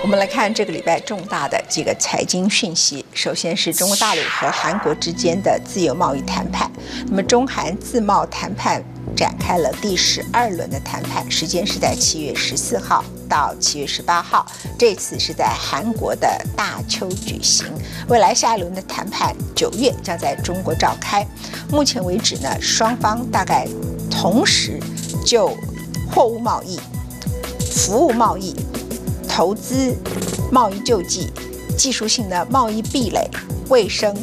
我们来看这个礼拜重大的几个财经讯息。首先是中国大陆和韩国之间的自由贸易谈判。那么中韩自贸谈判展开了第12轮的谈判，时间是在7月14号到7月18号。这次是在韩国的大邱举行。未来下一轮的谈判9月将在中国召开。目前为止呢，双方大概同时就货物贸易、服务贸易、投资、贸易救济、技术性的贸易壁垒、卫生，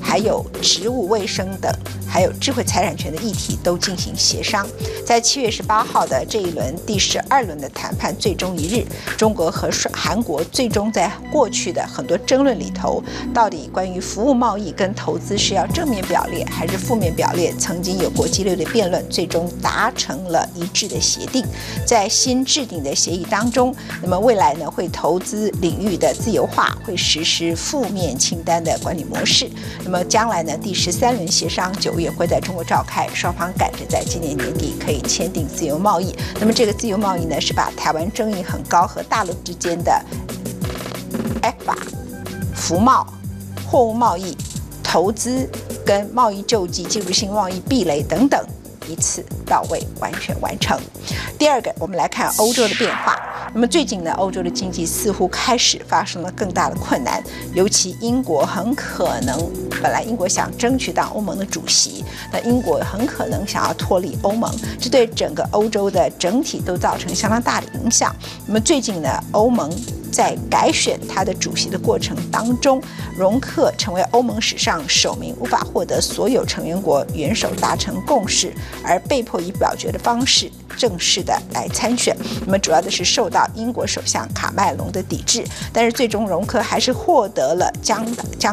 还有植物卫生等，还有智慧财产权的议题都进行协商。在7月18号的这一轮第12轮的谈判最终一日，中国和韩国最终在过去的很多争论里头，到底关于服务贸易跟投资是要正面表列还是负面表列，曾经有过激烈的辩论，最终达成了一致的协定。在新制定的协议当中，那么未来呢会投资领域的自由化，会实施负面清单的管理模式。那么将来呢第13轮协商9月会在中国召开，双方赶着在今年年底可以签订自由贸易。那么这个自由贸易呢，是把台湾争议很高和大陆之间的 ECFA、服贸、货物贸易、投资跟贸易救济、技术性贸易壁垒等等，一次到位，完全完成。第二个，我们来看欧洲的变化。那么最近呢，欧洲的经济似乎开始发生了更大的困难，尤其英国很可能，本来英国想争取当欧盟的主席，那英国很可能想要脱离欧盟，这对整个欧洲的整体都造成相当大的影响。那么最近呢，欧盟在改选他的主席的过程当中，容克成为欧盟史上首名无法获得所有成员国元首达成共识，而被迫以表决的方式正式的来参选。那么主要的是受到英国首相卡麦隆的抵制，但是最终容克还是获得了将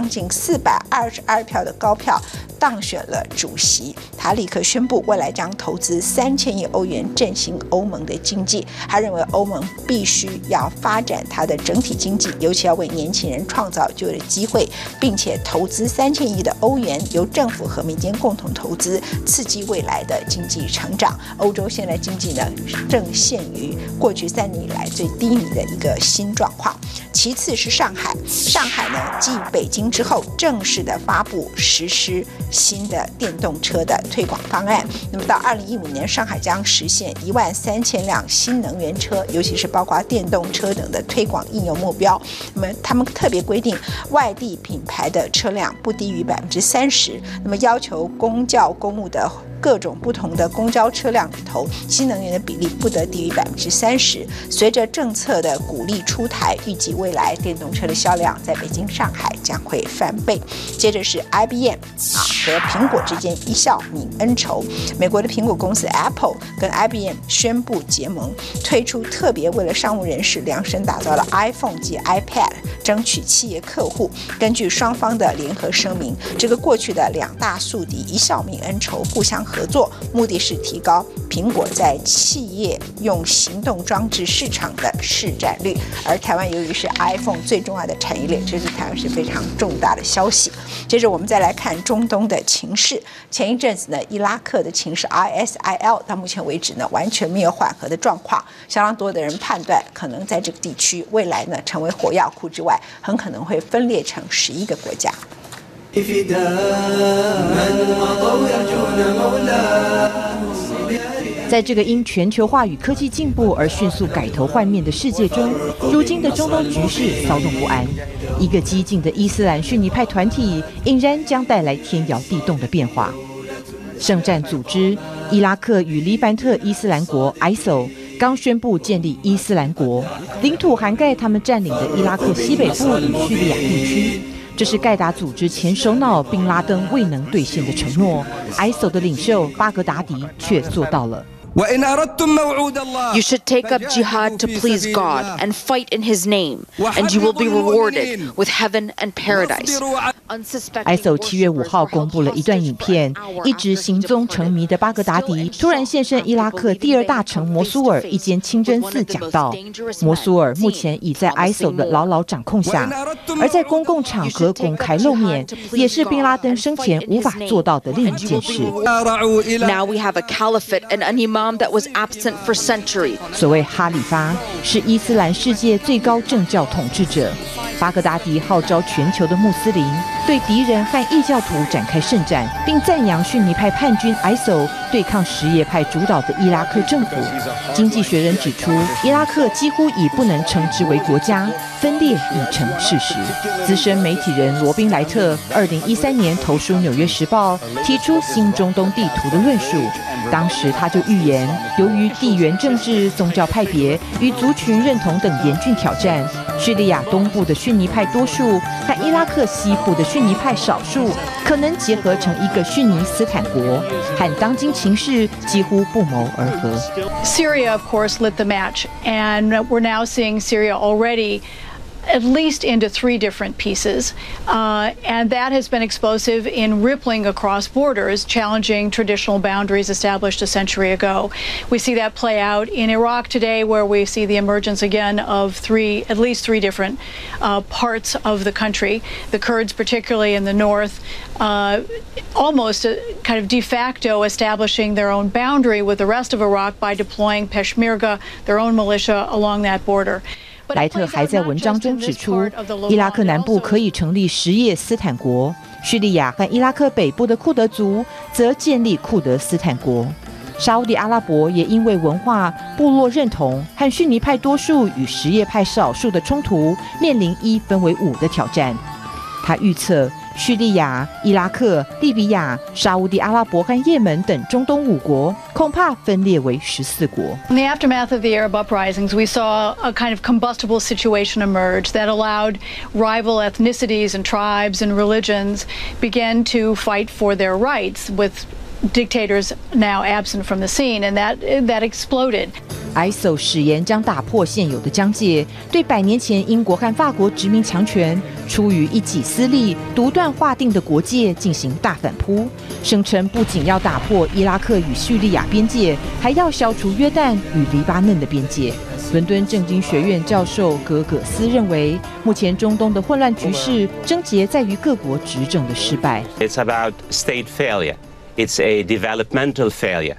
近422票的高票，当选了主席。他立刻宣布未来将投资3000亿欧元振兴欧盟的经济。他认为欧盟必须要发展它的整体经济，尤其要为年轻人创造就业的机会，并且投资3000亿的欧元，由政府和民间共同投资，刺激未来的经济成长。欧洲现在经济呢，正陷于过去3年以来最低迷的一个新状况。其次是上海，上海呢继北京之后，正式的发布实施新的电动车的推广方案。那么到2015年，上海将实现13000辆新能源车，尤其是包括电动车等的推广应用目标。那么他们特别规定，外地品牌的车辆不低于30%，那么要求公教公务的各种不同的公交车辆里头，新能源的比例不得低于30%。随着政策的鼓励出台，预计未来电动车的销量在北京、上海将会翻倍。接着是 IBM 和苹果之间一笑泯恩仇。美国的苹果公司 Apple 跟 IBM 宣布结盟，推出特别为了商务人士量身打造的 iPhone 及 iPad， 争取企业客户。根据双方的联合声明，这个过去的2大宿敌一笑泯恩仇，互相合作，目的是提高苹果在企业用行动装置市场的市占率。而台湾由于是 iPhone 最重要的产业链，这是台湾是非常重大的消息。接着我们再来看中东的情势。前一阵子呢，伊拉克的情势 ISIL 到目前为止呢，完全没有缓和的状况。相当多的人判断，可能在这个地区未来呢，成为火药库之外，很可能会分裂成11个国家。在这个因全球化与科技进步而迅速改头换面的世界中，如今的中东局势骚动不安。一个激进的伊斯兰逊尼派团体，引然将带来天摇地动的变化。圣战组织伊拉克与黎巴嫩伊斯兰国 ISIL 刚宣布建立伊斯兰国，领土涵盖他们占领的伊拉克西北部与叙利亚地区。这是盖达组织前首脑宾拉登未能兑现的承诺，ISIL的领袖巴格达迪却做到了。You should take up jihad to please God and fight in His name, and you will be rewarded with heaven and paradise. ISIL 7月5号公布了一段影片，一直行踪成谜的巴格达迪突然现身伊拉克第2大城摩苏尔一间清真寺讲道。摩苏尔目前已在 ISIL 的牢牢掌控下，而在公共场合公开露面，也是宾拉登生前无法做到的另一件事。Now we have a caliphate and an imam Islam that was absent for centuries. 所谓哈里发是伊斯兰世界最高政教统治者。巴格达迪号召全球的穆斯林对敌人和异教徒展开圣战，并赞扬逊尼派叛军 ISIL 对抗什叶派主导的伊拉克政府。经济学人指出，伊拉克几乎已不能称之为国家，分裂已成事实。资深媒体人罗宾莱特2013年投书《纽约时报》，提出新中东地图的论述。当时他就预言，由于地缘政治、宗教派别与族群认同等严峻挑战，叙利亚东部的逊尼派多数和伊拉克西部的逊尼派少数可能结合成一个逊尼斯坦国，和当今情势几乎不谋而合。Syria, of course, lit the match, and we're now seeing Syria already at least into 3 different pieces, and that has been explosive in rippling across borders, challenging traditional boundaries established a century ago. We see that play out in Iraq today, where we see the emergence again of at least three different parts of the country. The Kurds, particularly in the north, almost kind of de facto establishing their own boundary with the rest of Iraq by deploying Peshmerga, their own militia, along that border. 莱特还在文章中指出，伊拉克南部可以成立什叶斯坦国，叙利亚和伊拉克北部的库德族则建立库德斯坦国。沙烏地阿拉伯也因为文化、部落认同和逊尼派多数与什叶派少数的冲突，面临1分为5的挑战。他预测，叙利亚、伊拉克、利比亚、沙烏地阿拉伯和也门等中东5国，恐怕分裂为14国。In the aftermath of the Arab uprisings, we saw a kind of combustible situation emerge that allowed rival ethnicities and tribes and religions begin to fight for their rights, with dictators now absent from the scene, and that exploded. ISIL 誓言将打破现有的疆界，对100年前英国和法国殖民强权出于一己私利、独断划定的国界进行大反扑，声称不仅要打破伊拉克与叙利亚边界，还要消除约旦与黎巴嫩的边界。伦敦政经学院教授格葛斯认为，目前中东的混乱局势症结在于各国执政的失败。It's about state failure. It's a developmental failure.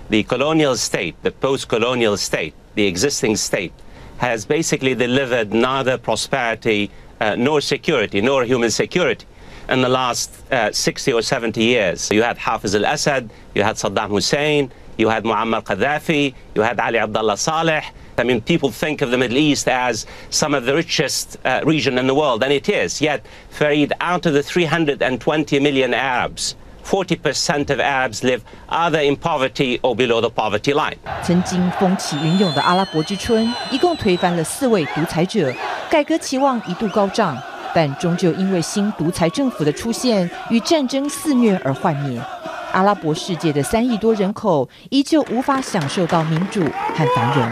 The colonial state, the post-colonial state, the existing state, has basically delivered neither prosperity nor security, nor human security in the last 60 or 70 years. You had Hafiz al-Assad, you had Saddam Hussein, you had Muammar Gaddafi, you had Ali Abdullah Saleh. I mean, people think of the Middle East as some of the richest region in the world, and it is. Yet, Farid, out of the 320 million Arabs, 40% of Arabs live either in poverty or below the poverty line. 曾经风起云涌的阿拉伯之春，一共推翻了4位独裁者，改革期望一度高涨，但终究因为新独裁政府的出现与战争肆虐而幻灭。阿拉伯世界的3亿多人口依旧无法享受到民主和繁荣，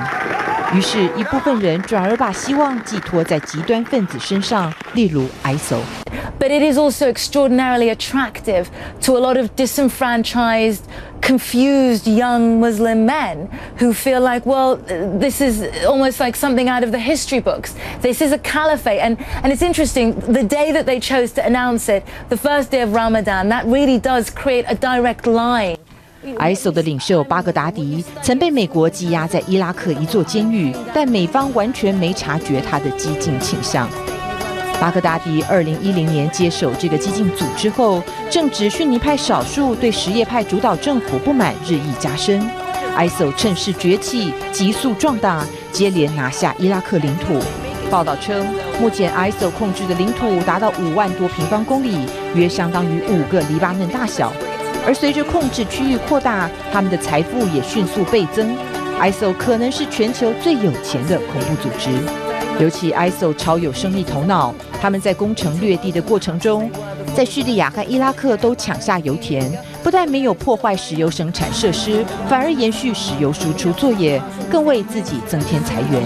于是，一部分人转而把希望寄托在极端分子身上，例如 ISIL。But it is also extraordinarily attractive to a lot of disenfranchised, confused young Muslim men who feel like, well, this is almost like something out of the history books. This is a caliphate. And it's interesting, the day that they chose to announce it, the first day of Ramadan, that really does create a direct line. ISIL 的领袖巴格达迪曾被美国羁押在伊拉克一座监狱，但美方完全没察觉他的激进倾向。巴格达迪2010年接手这个激进组织后，正值逊尼派少数对什叶派主导政府不满日益加深 ，ISIL 趁势崛起，急速壮大，接连拿下伊拉克领土。报道称，目前 ISIL 控制的领土达到5万多平方公里，约相当于5个黎巴嫩大小。而随着控制区域扩大，他们的财富也迅速倍增。ISIL 可能是全球最有钱的恐怖组织。尤其 ISIL 超有生意头脑，他们在攻城略地的过程中，在叙利亚和伊拉克都抢下油田，不但没有破坏石油生产设施，反而延续石油输出作业，更为自己增添财源。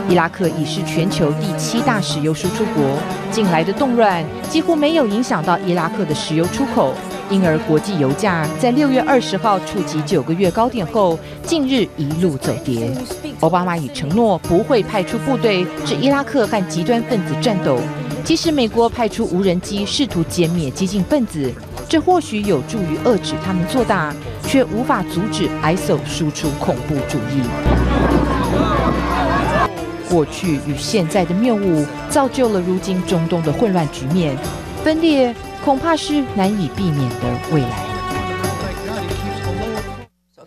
伊拉克已是全球第7大石油输出国，近来的动乱几乎没有影响到伊拉克的石油出口，因而国际油价在6月20号触及9个月高点后，近日一路走跌。奥巴马已承诺不会派出部队至伊拉克和极端分子战斗，即使美国派出无人机试图歼灭激进分子，这或许有助于遏制他们做大，却无法阻止 ISIL 输出恐怖主义。过去与现在的谬误，造就了如今中东的混乱局面，分裂恐怕是难以避免的未来。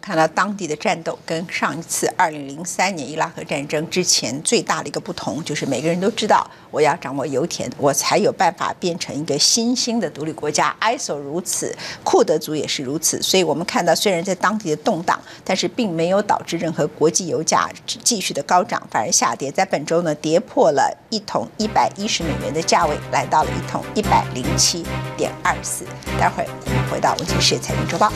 看到当地的战斗跟上一次2003年伊拉克战争之前最大的一个不同，就是每个人都知道我要掌握油田，我才有办法变成一个新兴的独立国家。ISIL 如此，库德族也是如此。所以我们看到，虽然在当地的动荡，但是并没有导致任何国际油价继续的高涨，反而下跌。在本周呢，跌破了1桶110美元的价位，来到了1桶107.24。待会儿我们回到文茜世界财经周报。